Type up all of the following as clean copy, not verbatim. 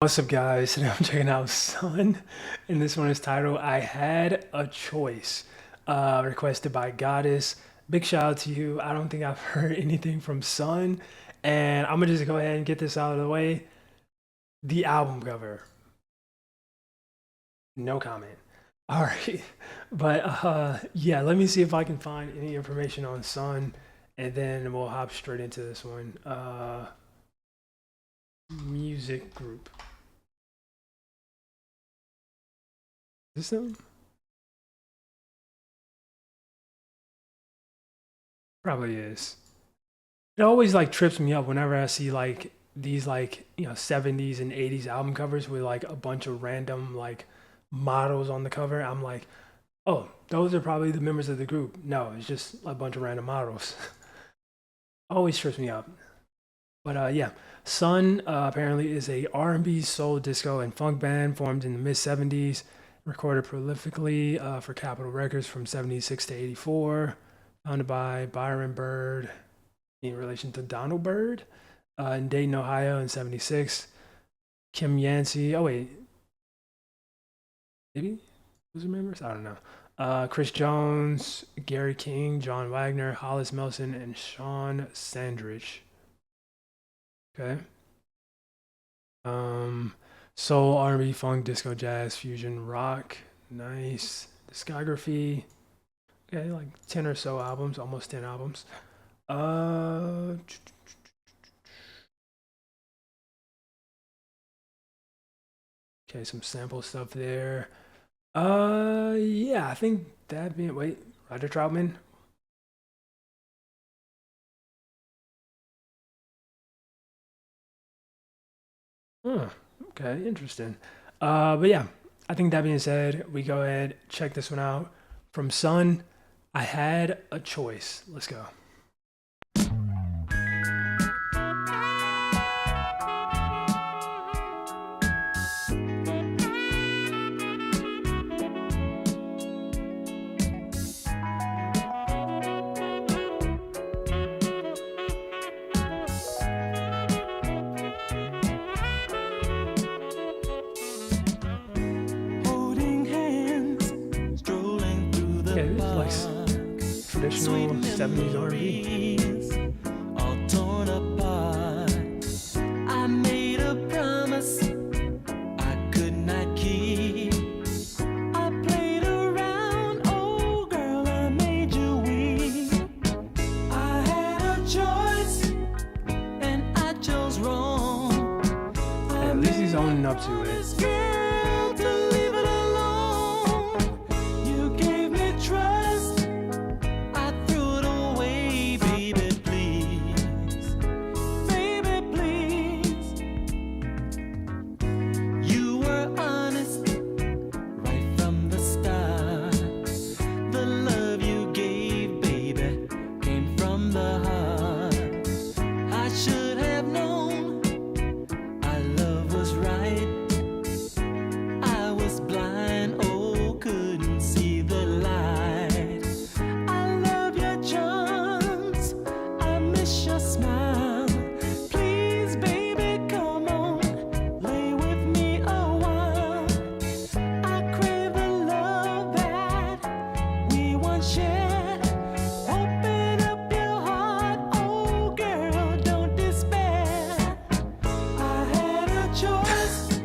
What's up, guys? Today I'm checking out Sun, and this one is titled I Had a Choice, requested by Goddess. Big shout out to you. I don't think I've heard anything from Sun, and I'm gonna just go ahead and get this out of the way. The album cover, no comment. All right, but yeah, let me see if I can find any information on Sun, and then we'll hop straight into this one. Music group. Is this them? Probably is. It always like trips me up whenever I see like these like 70s and 80s album covers with like a bunch of random like models on the cover. I'm like, oh, those are probably the members of the group. No, it's just a bunch of random models. Always trips me up. But yeah, Sun apparently is a R&B, soul, disco, and funk band formed in the mid 70s, recorded prolifically for Capitol Records from 76 to 84, founded by Byron Bird in relation to Donald Byrd in Dayton, Ohio in 76. Kim Yancey, oh wait, maybe those are members? I don't know. Chris Jones, Gary King, John Wagner, Hollis Melson, and Sean Sandridge. Okay. Um, Soul, R&B, funk, disco, jazz, fusion, rock. Nice. Discography. Okay, like 10 or so albums, almost 10 albums. Uh, okay, some sample stuff there. Yeah, I think that being, wait, Roger Troutman. Huh, okay, interesting. But yeah, I think that being said, we go ahead, check this one out. From Sun, I Had a Choice. Let's go. Holding hands, strolling through the Okay, this is like park. Sweet traditional 70s R&B. memories, all torn apart. I made a promise I could not keep. I played around, oh girl, I made you weep. I had a choice, and I chose wrong. I At least he's made owning a up to it. promise, girl, to leave it alone. You gave me trust, I threw it away, baby, please. Baby, please. You were honest right from the start. The love you gave, baby, came from the heart. I should have known our love was right. I was blind, oh, couldn't see the light. I love your charms, I miss your smile. Please, baby, come on, lay with me a while. I crave the love that we once shared. Open up your heart, oh girl, don't despair. I had a choice,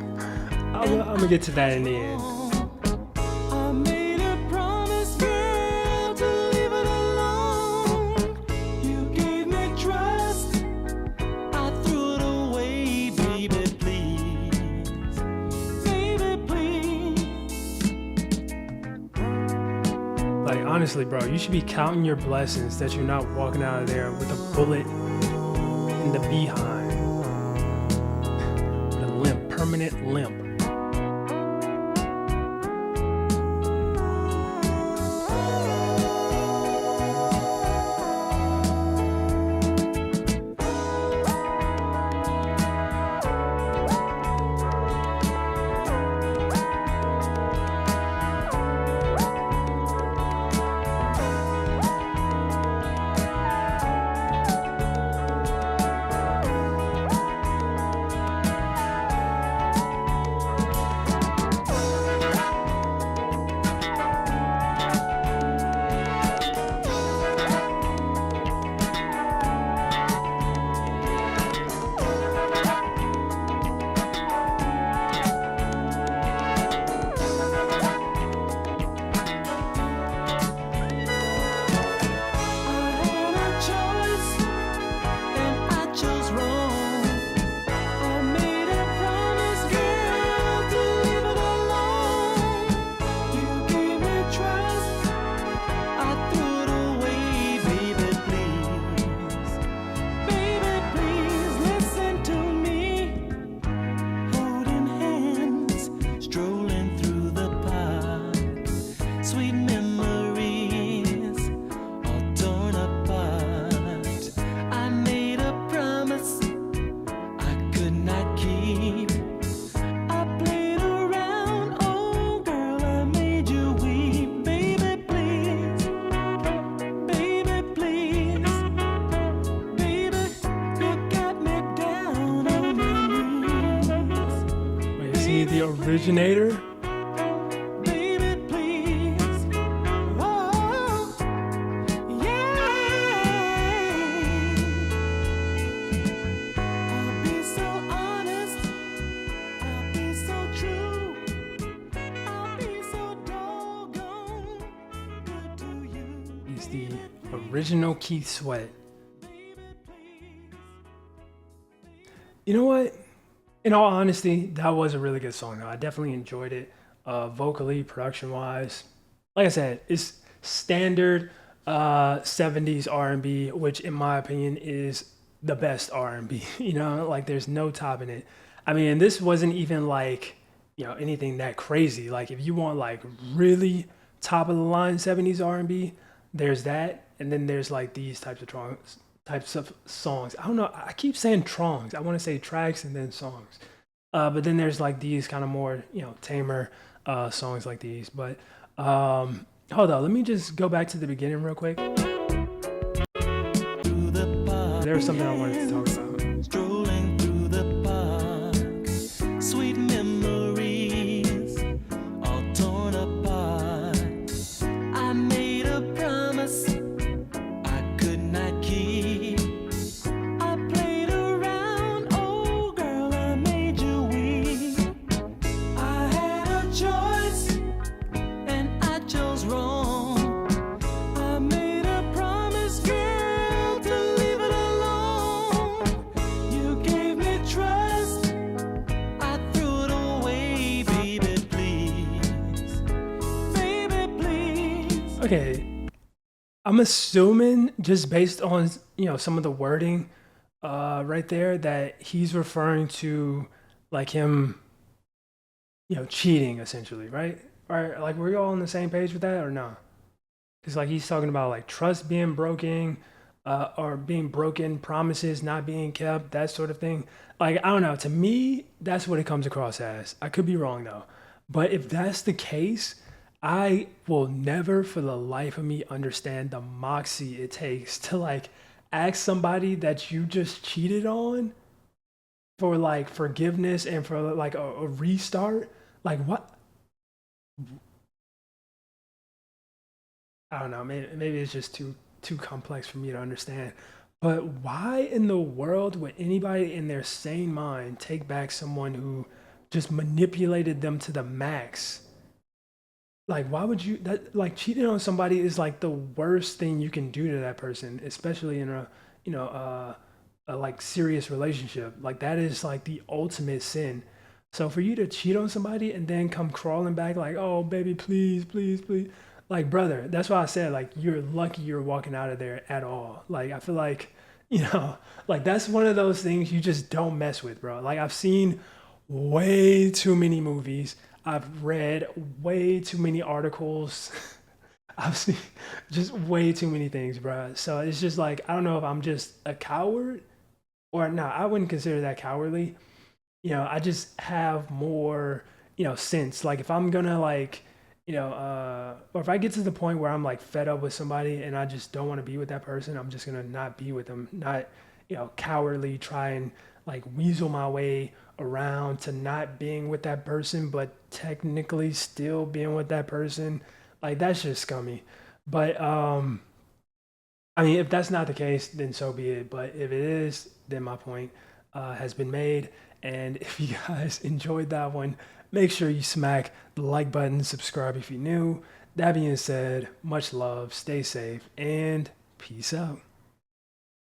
I'm gonna get to that in the end. I made a promise, girl, to leave it alone. You gave me trust, I threw it away, baby, please. Baby, please. Like, honestly, bro, you should be counting your blessings that you're not walking out of there with a bullet in the behind, with a limp, permanent limp. definitely the originator. Baby, please. Oh, yeah. I'll be so honest. I'll be so true. I'll be so doggone good to you. He's the original Keith Sweat. You know what? In all honesty, that was a really good song. Though. I definitely enjoyed it, vocally, production-wise. Like I said, it's standard 70s R&B, which in my opinion is the best R&B. You know, like there's no topping it. I mean, this wasn't even like, you know, anything that crazy. Like if you want like really top of the line 70s R&B, there's that, and then there's like these types of songs. I don't know. I keep saying trongs. I want to say tracks and then songs. But then there's like these kind of more, you know, tamer songs like these. But hold on, let me just go back to the beginning real quick. Through the park, There's something I wanted to talk about. strolling through the park, sweet memories all torn apart. I made a promise I could not keep. I played around, oh girl, I made you weep. I had a choice and I chose wrong. I made a promise, girl, to leave it alone. You gave me trust, I threw it away, baby, please. Baby, please. Okay, I'm assuming just based on, you know, some of the wording right there that he's referring to like him, you know, cheating essentially, right? Right? Like, were you all on the same page with that or no? Because like he's talking about like trust being broken, or being broken, promises not being kept, that sort of thing. Like I don't know. To me, that's what it comes across as. I could be wrong though. But if that's the case, I will never for the life of me understand the moxie it takes to like ask somebody that you just cheated on for like forgiveness and for like a restart. Like what? I don't know. Maybe it's just too complex for me to understand. But why in the world would anybody in their sane mind take back someone who just manipulated them to the max? Like, why would you that like cheating on somebody is like the worst thing you can do to that person, especially in a you know a like serious relationship. Like that is like the ultimate sin. So for you to cheat on somebody and then come crawling back like, oh baby, please, please, please, like brother, that's why I said like you're lucky you're walking out of there at all. Like I feel like you know like that's one of those things you just don't mess with, bro. Like I've seen way too many movies. I've read way too many articles. I've seen just way too many things, bro. So it's just like I don't know if I'm just a coward or no. I wouldn't consider that cowardly. You know, I just have more, you know, sense. Like if I'm gonna like, you know, or if I get to the point where I'm like fed up with somebody and I just don't want to be with that person, I'm just gonna not be with them. Not, you know, cowardly try and like weasel my way around to not being with that person, but technically still being with that person. Like that's just scummy. But I mean, if that's not the case, then so be it. But if it is, then my point has been made. And if you guys enjoyed that one, make sure you smack the like button, subscribe if you're new. That being said, much love, stay safe, and peace out.